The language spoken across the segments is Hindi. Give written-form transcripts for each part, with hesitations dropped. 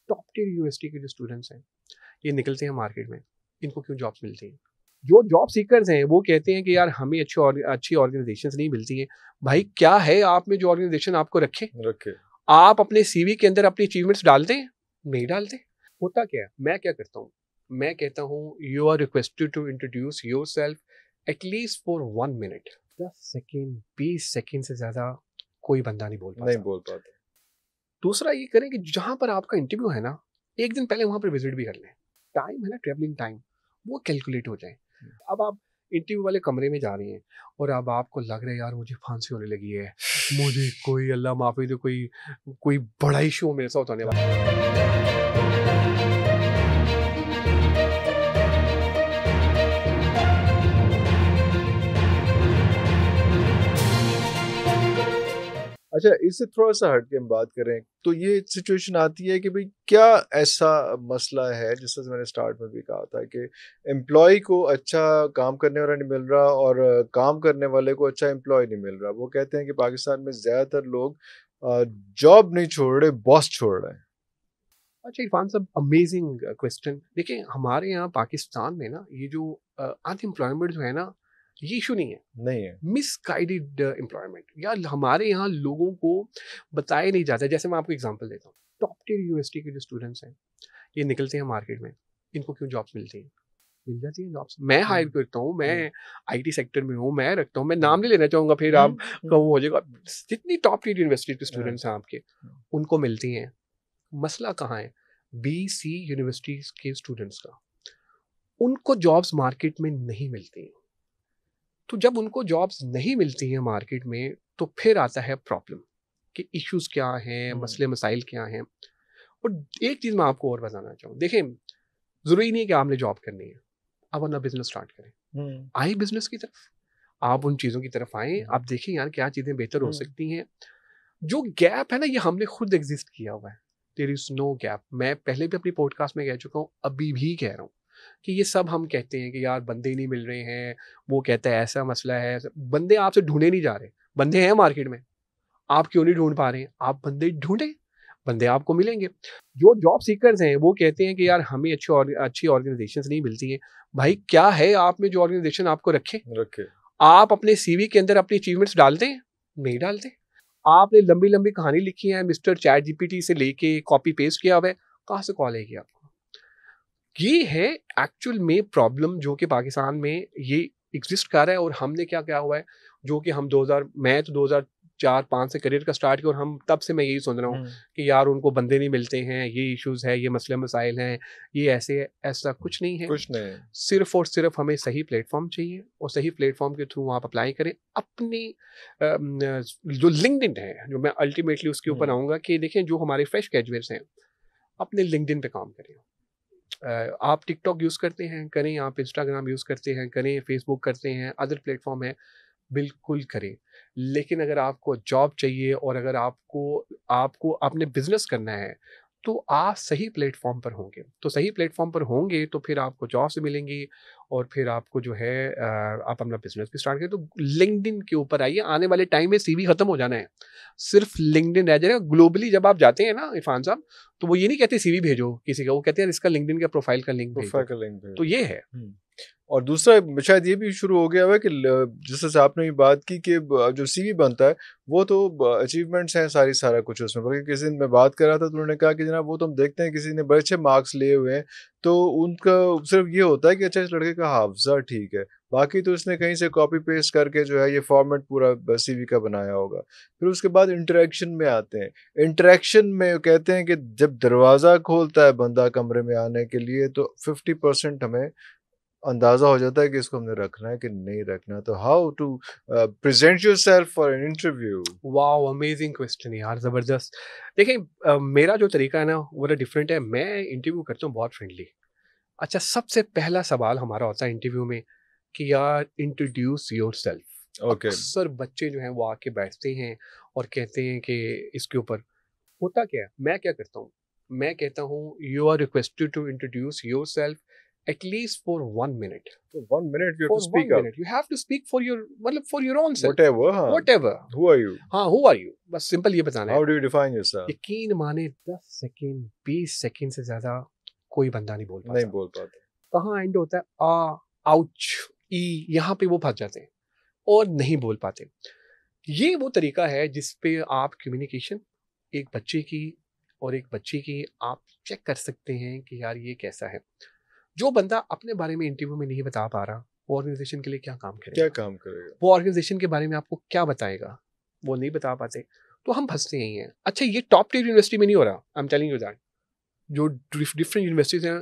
टॉप टियर यूनिवर्सिटी के जो स्टूडेंट्स हैं ये निकलते हैं मार्केट में, इनको क्यों जॉब्स मिलती हैं? जो जॉब सीकर्स हैं वो कहते हैं कि यार हमें अच्छी ऑर्गेनाइजेशंस नहीं मिलती हैं। भाई क्या है आप में जो ऑर्गेनाइजेशन आपको रखे? आप अपने सीवी के अंदर अपनी अचीवमेंट्स डालते हैं? नहीं डालते। होता क्या है, मैं क्या करता हूँ, मैं कहता हूँ you are requested to introduce yourself at least for 1 minute. 10 second 20 second से ज्यादा कोई बंदा नहीं बोल पाता। दूसरा ये करें कि जहां पर आपका इंटरव्यू है ना, एक दिन पहले वहां पर विजिट भी कर लें। टाइम है ना, ट्रेवलिंग टाइम, वो कैलकुलेट हो जाए। अब आप इंटरव्यू वाले कमरे में जा रहे हैं और अब आपको लग रहा है यार मुझे फांसी होने लगी है, मुझे कोई अल्लाह माफी दे, कोई बड़ा इशू मेरे साथ होने वाला है। अच्छा, इससे थोड़ा सा हट के हम बात करें तो ये सिचुएशन आती है कि भाई क्या ऐसा मसला है, जिससे मैंने स्टार्ट में भी कहा था कि एम्प्लॉय को अच्छा काम करने वाला नहीं मिल रहा और काम करने वाले को अच्छा एम्प्लॉय नहीं मिल रहा। वो कहते हैं कि पाकिस्तान में ज़्यादातर लोग जॉब नहीं छोड़ रहे, बॉस छोड़ रहे हैं। अच्छा इरफान साहब, अमेजिंग क्वेश्चन। देखिए हमारे यहाँ पाकिस्तान में ना ये जो अनएम्प्लॉयमेंट जो है ना, ये इशू नहीं है, मिसगाइडेड एम्प्लॉयमेंट। यार हमारे यहाँ लोगों को बताया नहीं जाता। जैसे मैं आपको एग्जांपल देता हूँ, टॉप टियर यूनिवर्सिटी के जो स्टूडेंट्स हैं ये निकलते हैं मार्केट में, इनको क्यों जॉब्स मिलती हैं? मिल जाती है जॉब्स। मैं हायर करता हूँ, मैं आईटी सेक्टर में हूँ, मैं रखता हूँ, मैं नाम नहीं लेना चाहूँगा, फिर आप वो हो जाएगा। जितनी टॉप टियर यूनिवर्सिटी के स्टूडेंट्स हैं आपके, उनको मिलती हैं। मसला कहाँ है? BC यूनिवर्सिटीज के स्टूडेंट्स का, उनको जॉब्स मार्केट में नहीं मिलती हैं। तो जब उनको जॉब्स नहीं मिलती हैं मार्केट में, तो फिर आता है प्रॉब्लम कि इश्यूज क्या हैं, मसले मसाइल क्या हैं। और एक चीज मैं आपको और बताना चाहूँ, देखें जरूरी नहीं है कि आपने जॉब करनी है, आप अपना बिजनेस स्टार्ट करें। आए बिजनेस की तरफ, आप उन चीजों की तरफ आए, आप देखें यार क्या चीजें बेहतर हो सकती हैं। जो गैप है ना, ये हमने खुद एग्जिस्ट किया हुआ है। There is no gap. मैं पहले भी अपनी पॉडकास्ट में कह चुका हूँ, अभी भी कह रहा हूँ कि ये सब हम कहते हैं कि यार बंदे नहीं मिल रहे हैं, वो कहता है ऐसा मसला है। बंदे आपसे ढूंढे नहीं जा रहे, बंदे हैं मार्केट में, आप क्यों नहीं ढूंढ पा रहे हैं? आप बंदे ढूंढे, बंदे आपको मिलेंगे। जो जॉब सीकर्स हैं वो कहते हैं कि यार हमें अच्छी ऑर्गेनाइजेशंस नहीं मिलती हैं। भाई क्या है आप में जो ऑर्गेनाइजेशन आपको रखे? आप अपने सीवी के अंदर अपनी अचीवमेंट्स डालते हैं? नहीं डालते। आपने लंबी लंबी कहानी लिखी है, मिस्टर चैट जीपीटी से लेके कॉपी पेस्ट किया हुआ है, कहाँ से कॉल आएगी आपको? ये है एक्चुअल में प्रॉब्लम जो कि पाकिस्तान में ये एग्जिस्ट कर रहा है। और हमने क्या किया हुआ है, जो कि हम 2000, मैं तो 2004-5 से करियर का स्टार्ट किया, और हम तब से मैं यही सुन रहा हूँ कि यार उनको बंदे नहीं मिलते हैं, ये इश्यूज है, ये मसले मसाइल हैं, ये ऐसे है। ऐसा कुछ नहीं है, सिर्फ और सिर्फ हमें सही प्लेटफॉर्म चाहिए, और सही प्लेटफॉर्म के थ्रू आप अप्लाई करें। अपनी जो लिंक्डइन है, जो मैं अल्टीमेटली उसके ऊपर आऊँगा कि देखें जो हमारे फ्रेश ग्रेजुएट्स हैं, अपने लिंक्डइन पे काम करें। आप टिकटॉक यूज़ करते हैं, करें। आप इंस्टाग्राम यूज़ करते हैं, करें। फेसबुक करते हैं, अदर प्लेटफॉर्म है, बिल्कुल करें। लेकिन अगर आपको जॉब चाहिए और अगर आपको आपको अपने बिजनेस करना है, तो आप सही प्लेटफॉर्म पर होंगे। तो सही प्लेटफॉर्म पर होंगे तो फिर आपको जॉब से मिलेंगी, और फिर आपको जो है आप अपना बिजनेस भी स्टार्ट करें। तो लिंक्डइन के ऊपर आइए। आने वाले टाइम में सीवी खत्म हो जाना है, सिर्फ लिंक्डइन रह जाएगा। ग्लोबली जब आप जाते हैं ना इरफान साहब, तो वो ये नहीं कहते सीवी भेजो किसी का, वो कहते हैं इसका लिंक्डइन का प्रोफाइल का लिंक भेजो। तो ये है। और दूसरा शायद ये भी शुरू हो गया हुआ है कि जिस तरह से आपने भी बात की कि जो सीवी बनता है वो तो अचीवमेंट्स हैं सारा कुछ उसमें। बल्कि किसी दिन मैं बात कर रहा था तो उन्होंने कहा कि जनाब वो तो हम देखते हैं किसी ने बड़े अच्छे मार्क्स लिए हुए हैं, तो उनका सिर्फ ये होता है कि अच्छा इस लड़के का हाफजा ठीक है, बाकी तो इसने कहीं से कॉपी पेस्ट करके जो है ये फॉर्मेट पूरा सीवी का बनाया होगा। फिर उसके बाद इंटरेक्शन में आते हैं। इंटरेक्शन में कहते हैं कि जब दरवाज़ा खोलता है बंदा कमरे में आने के लिए, तो 50% हमें अंदाजा हो जाता है कि इसको हमने रखना है कि नहीं रखना। तो how to present yourself for an interview? Wow, amazing question यार, जबरदस्त। देखिए मेरा जो तरीका है ना वो बड़ा डिफरेंट है। मैं इंटरव्यू करता हूँ बहुत फ्रेंडली। अच्छा, सबसे पहला सवाल हमारा होता है इंटरव्यू में कि यार इंट्रोड्यूस योरसेल्फ। अक्सर बच्चे जो हैं वो आके बैठते हैं और कहते हैं कि इसके ऊपर होता क्या है। मैं क्या करता हूँ, मैं कहता हूँ you are requested to introduce yourself at least for 1 minute. For 1 minute you have to speak up. You have to speak for your मतलब for your own self. Whatever, हाँ. Whatever. Who are you? हाँ, who are you? बस सिंपल ये बताना है। How do you define yourself? यकीन माने 10 सेकंड 20 सेकंड से ज्यादा कोई बंदा नहीं बोल पाता। नहीं बोल पाता। कहाँ एंड होता है? आउच, ई, यहाँ पे वो फंस जाते हैं और नहीं बोल पाते। ये वो तरीका है जिसपे आप कम्युनिकेशन एक बच्चे की और एक बच्ची की आप चेक कर सकते हैं कि यार ये कैसा है। जो बंदा अपने बारे में इंटरव्यू में नहीं बता पा रहा, वो ऑर्गेनाइजेशन के लिए क्या काम करेगा? वो ऑर्गेनाइजेशन के बारे में आपको क्या बताएगा? वो नहीं बता पाते, तो हम फंसते ही हैं। अच्छा, ये टॉप टियर यूनिवर्सिटी में नहीं हो रहा, I am telling you that. जो डिफरेंट यूनिवर्सिटीज हैं,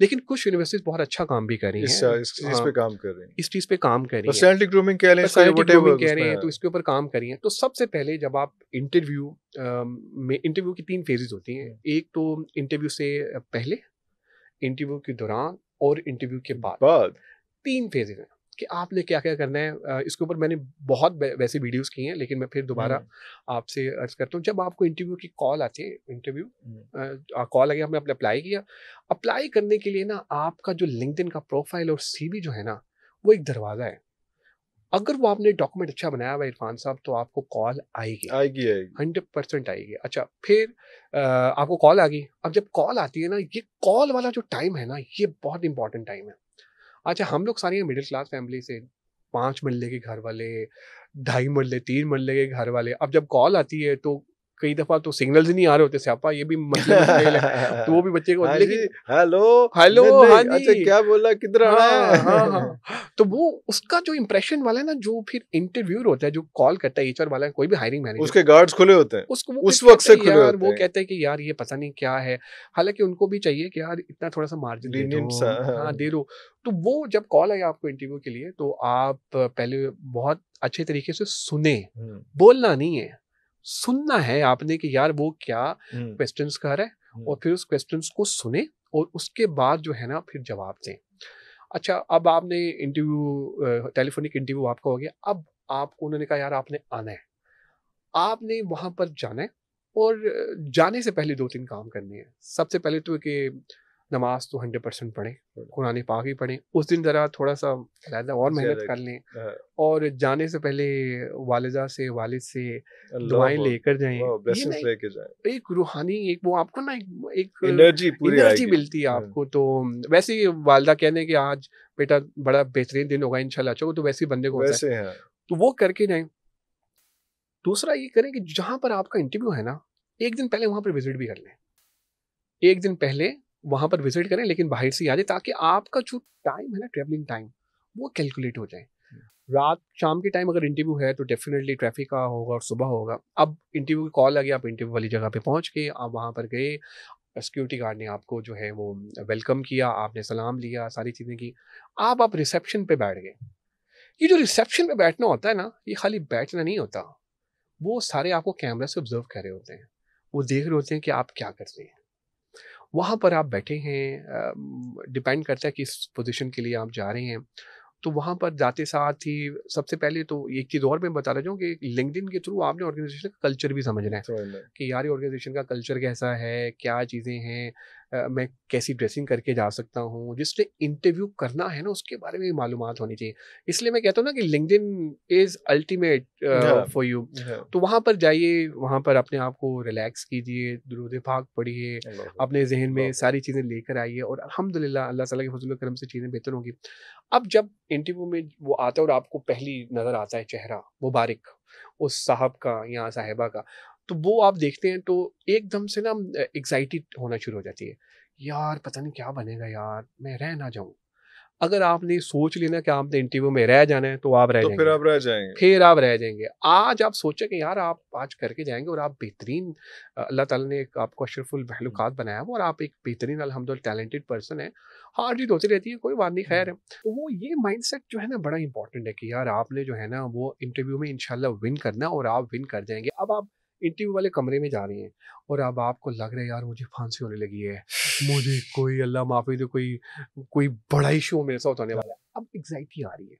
लेकिन कुछ यूनिवर्सिटीज बहुत अच्छा काम भी कर रही हैं, इस चीज पे काम कर रही हैं, इस चीज पे काम कर रही हैं, पर्सनैलिटी ग्रूमिंग कह रहे हैं, तो इसके ऊपर काम करी हैं। तो सबसे पहले जब आप इंटरव्यू में, इंटरव्यू की 3 फेजेस होती हैं। एक तो इंटरव्यू से पहले, इंटरव्यू के दौरान और इंटरव्यू के बाद 3 फेजेस हैं कि आपने क्या क्या करना है। इसके ऊपर मैंने बहुत वैसे वीडियोस की हैं, लेकिन मैं फिर दोबारा आपसे अर्ज करता हूँ। जब आपको इंटरव्यू की कॉल आती है, इंटरव्यू कॉल आ गया, आपने अप्लाई किया। अप्लाई करने के लिए ना आपका जो लिंक्डइन का प्रोफाइल और सीवी जो है ना, वो एक दरवाज़ा है। अगर वो आपने डॉक्यूमेंट अच्छा बनाया हुआ इरफान साहब, तो आपको कॉल आएगी 100% आएगी। अच्छा, फिर आपको कॉल आ गई। अब जब कॉल आती है ना, ये कॉल वाला जो टाइम है ना, ये बहुत इंपॉर्टेंट टाइम है। अच्छा, हम लोग सारी मिडिल क्लास फैमिली से, 5 मरले के घर वाले, 2.5 मरले 3 मरले के घर वाले। अब जब कॉल आती है तो कई दफा तो सिग्नल्स ही नहीं आ रहे होते, स्यापा ये भी मतलब है तो वो भी बच्चे को लेकिन हेलो हाँ जी, अच्छा क्या बोला, किधर आना है? हाँ। तो वो उसका जो इंप्रेशन वाला है ना, जो फिर इंटरव्यूअर होता है, जो कॉल करता है, एचआर वाला, कोई भी हायरिंग मैनेजर, उसके गार्ड्स खुले होते हैं, उसको उस वक्त से खुले होते हैं। वो कहता है कि यार ये पता नहीं क्या है। हालांकि उनको भी चाहिए कि यार इतना थोड़ा सा मार्जिन दे दो, हाँ दे दो। तो वो जब कॉल आई आपको इंटरव्यू के लिए, तो आप पहले बहुत अच्छे तरीके से सुने, बोलना नहीं है, सुनना है आपने कि यार वो क्या क्वेश्चंस कर रहा है, और फिर उस क्वेश्चंस को सुने और उसके बाद जो है ना फिर जवाब दें। अच्छा, अब आपने इंटरव्यू, टेलीफोनिक इंटरव्यू आपका हो गया। अब आपको उन्होंने कहा यार आपने आना है, आपने वहां पर जाना है, और जाने से पहले 2-3 काम करने हैं। सबसे पहले तो कि नमाज तो 100% पढ़ें, कुरान पाक ही पढ़ें। उस दिन ज़रा थोड़ा सा और मेहनत कर लें, और जाने से पहले वालिदा से, वालिद से दुआएं लेकर जाएं, लेके जाएं। एक रूहानी, एक वो आपको ना एक एनर्जी मिलती है आपको। तो वैसे ही वालिदा कहने कि आज बेटा बड़ा बेहतरीन दिन होगा इंशाल्लाह, अच्छा, तो वैसे ही बंदे को होता है, तो वो करके जाएं। दूसरा ये करें कि जहां पर आपका इंटरव्यू है ना, एक दिन पहले वहां पर विजिट भी कर लें। एक दिन पहले वहां पर विजिट करें, लेकिन बाहर से आ जाए, ताकि आपका जो टाइम है ना, ट्रेवलिंग टाइम, वो कैलकुलेट हो जाए। रात शाम के टाइम अगर इंटरव्यू है तो डेफिनेटली ट्रैफिक का होगा और सुबह होगा। अब इंटरव्यू की कॉल आ गई, आप इंटरव्यू वाली जगह पे पहुंच गए, आप वहां पर गए, सिक्योरिटी गार्ड ने आपको जो है वो वेलकम किया, आपने सलाम लिया, सारी चीज़ें की। आप रिसेप्शन पे बैठ गए। ये जो रिसेप्शन पे बैठना होता है ना, ये खाली बैठना नहीं होता, वो सारे आपको कैमरा से ऑब्जर्व कर रहे होते हैं, वो देख रहे होते हैं कि आप क्या करते हैं। वहाँ पर आप बैठे हैं, डिपेंड करता है किस पोजीशन के लिए आप जा रहे हैं। तो वहाँ पर जाते साथ ही सबसे पहले तो एक चीज़ और मैं बता रहा हूँ कि लिंक्डइन के थ्रू आपने ऑर्गेनाइजेशन का कल्चर भी समझना है कि यार ये ऑर्गेनाइजेशन का कल्चर कैसा है, क्या चीज़ें हैं, मैं कैसी ड्रेसिंग करके जा सकता हूँ। जिसने इंटरव्यू करना है ना, उसके बारे में मालूमात होनी चाहिए। इसलिए मैं कहता हूँ ना कि LinkedIn is ultimate for you. तो वहाँ पर जाइए, वहाँ पर अपने आप को रिलैक्स कीजिए, दुरूद पाक पढ़िए, अपने जहन में सारी चीज़ें लेकर आइए, और अल्हम्दुलिल्लाह अल्लाह ताला के फजल करम से चीज़ें बेहतर होंगी। अब जब इंटरव्यू में वो आता है और आपको पहली नज़र आता है चेहरा मुबारक उस साहब का या साहिबा का, तो वो आप देखते हैं तो एकदम से ना एग्जाइटी होना शुरू हो जाती है। यार पता नहीं क्या बनेगा, यार मैं रह ना जाऊं। अगर आपने सोच लेना कि आपने इंटरव्यू में रह जाना है, तो आप रह जाएंगे, फिर आप रह जाएंगे। आज आप सोचे कि यार आप आज करके जाएंगे, और आप बेहतरीन, अल्लाह ताला ने एक आपको अशरफुल महलूकात बनाया हुआ, और आप एक बेहतरीन अल्हम्दुलिल्लाह टैलेंटेड पर्सन है। हार जीत होती रहती है, कोई बात नहीं, खैर है। तो वो ये माइंडसेट जो है ना बड़ा इंपॉर्टेंट है कि यार आपने जो है ना वो इंटरव्यू में इंशाल्लाह विन करना, और आप विन कर जाएंगे। अब आप इंटरव्यू वाले कमरे में जा रहे हैं, और अब आपको लग रहा है यार मुझे फांसी होने लगी है, मुझे कोई अल्लाह माफी दे, कोई बड़ा इशू मेरे साथ होने वाला है। अब एग्जाइटी आ रही है।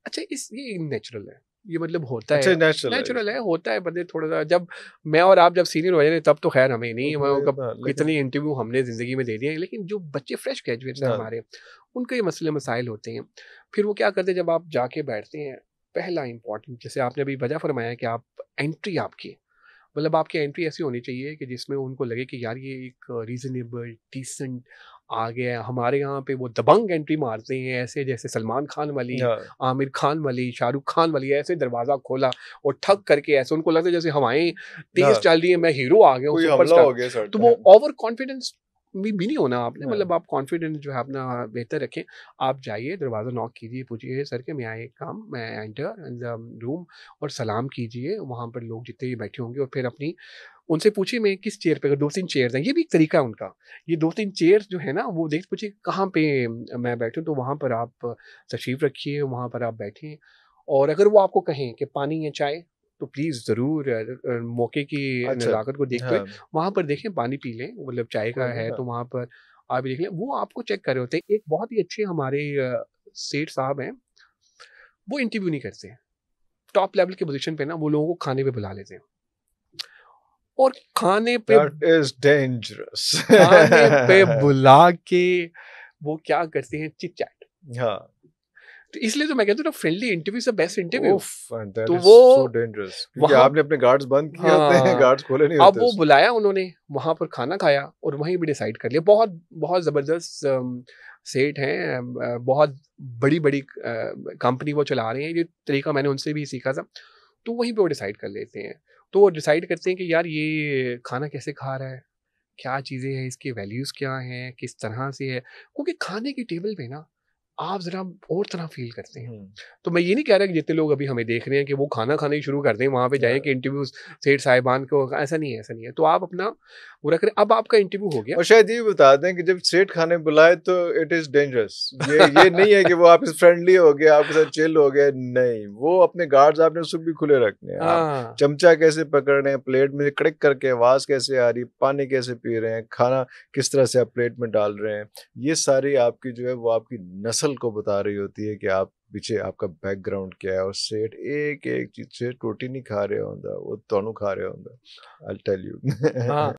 अच्छा, ये नेचुरल है, ये मतलब होता अच्छा, है, नेचुरल नेचुरल है, होता है बंदे थोड़ा सा। जब मैं और आप जब सीनियर हो जाए तब तो खैर हमें नहीं, कब कितनी इंटरव्यू हमने ज़िंदगी में दे दिए हैं, लेकिन जो बच्चे फ्रेश ग्रेजुएट्स हैं हमारे, उनके ये मसले मसाइल होते हैं। फिर वो क्या करते हैं, जब आप जाके बैठते हैं, पहला इंपॉर्टेंट, जैसे आपने अभी वजह फरमाया कि आप एंट्री आपकी, मतलब आपकी एंट्री ऐसी होनी चाहिए कि जिसमें उनको लगे कि यार ये एक रीज़नेबल, डिसेंट आ गया है। हमारे यहाँ पे वो दबंग एंट्री मारते हैं ऐसे, जैसे सलमान खान वाली, आमिर खान वाली, शाहरुख खान वाली, ऐसे दरवाज़ा खोला और ठक करके ऐसे उनको लगता है जैसे हवाएँ तेज़ चल रही हैं, मैं हीरो आ गया हूँ, सुपरस्टार। तो वो ओवर कॉन्फिडेंस भी नहीं होना आपने, मतलब आप कॉन्फिडेंस जो है अपना बेहतर रखें। आप जाइए, दरवाज़ा नॉक कीजिए, पूछिए सर के मैं आए काम, मैं एंटर इन द रूम, और सलाम कीजिए वहाँ पर लोग जितने भी बैठे होंगे, और फिर अपनी उनसे पूछिए मैं किस चेयर पे, अगर 2-3 चेयर्स हैं, ये भी एक तरीका है उनका। ये 2-3 चेयर्स जो है ना, वो देख पूछिए कहाँ पे मैं बैठूँ, तो वहाँ पर आप तशरीफ़ रखिए, वहाँ पर आप बैठें। और अगर वो आपको कहें कि पानी या चाय, तो प्लीज़ ज़रूर मौके की नज़ाकत को देखते हुए वहाँ पर देखें, पानी पी लें, मतलब चाय का है तो वहाँ पर आप देख लें। वो आपको चेक कर रहे होते हैं। एक बहुत ही अच्छे हमारे सेठ साहब हैं, वो इंटरव्यू नहीं करते हैं। टॉप लेवल की पोज़ीशन पे ना वो लोगों को खाने पे बुला लेते हैं। और खाने पे That is dangerous. खाने पे बुला के वो क्या करते हैं, चिट चैट। हाँ, तो इसलिए तो मैं कहता हूँ friendly interview is the best interview. that तो is वो so dangerous, क्योंकि वहाँ, आपने अपने गार्ड्स बंद किए होते हैं, हाँ, गार्ड्स खोले नहीं अब होते वो उसमें। बुलाया उन्होंने, वहाँ पर खाना खाया और वहीं भी डिसाइड कर लिया। बहुत बहुत ज़बरदस्त सेठ हैं, बहुत बड़ी बड़ी कंपनी वो चला रहे हैं। ये तरीका मैंने उनसे भी सीखा था। तो वहीं पे वो डिसाइड कर लेते हैं। तो वो डिसाइड करते हैं कि यार ये खाना कैसे खा रहा है, क्या चीज़ें हैं, इसके वैल्यूज़ क्या हैं, किस तरह से है। क्योंकि खाने की टेबल पे ना आप ज़रा और तरह फ़ील करते हैं। तो मैं ये नहीं कह रहा कि जितने लोग अभी हमें देख रहे हैं कि वो खाना खाना ही शुरू कर दें, वहाँ पे जाएँ कि इंटरव्यूज़ सेठ साहिबान को, ऐसा नहीं है, ऐसा नहीं है। तो आप अपना वो रख रहे, अब आपका इंटरव्यू हो गया। और शायद ये भी बता दें कि जब सेठ खाने बुलाए तो इट इज डेंजरस। ये नहीं है कि वो आपसे फ्रेंडली हो गया, आपके साथ चिल हो गया, नहीं, वो अपने गार्ड्स आपने उसको भी खुले रखने हैं। आप चमचा कैसे पकड़ रहे हैं, प्लेट में कड़क करके आवाज कैसे आ रही, पानी कैसे पी रहे हैं, खाना किस तरह से आप प्लेट में डाल रहे हैं, ये सारी आपकी जो है वो आपकी नस्ल को बता रही होती है कि आप पीछे आपका बैकग्राउंड क्या है। और सेठ एक एक चीज से रोटी नहीं खा रहे होंगे, वो दोनों खा रहे होंगे, आई टेल यू।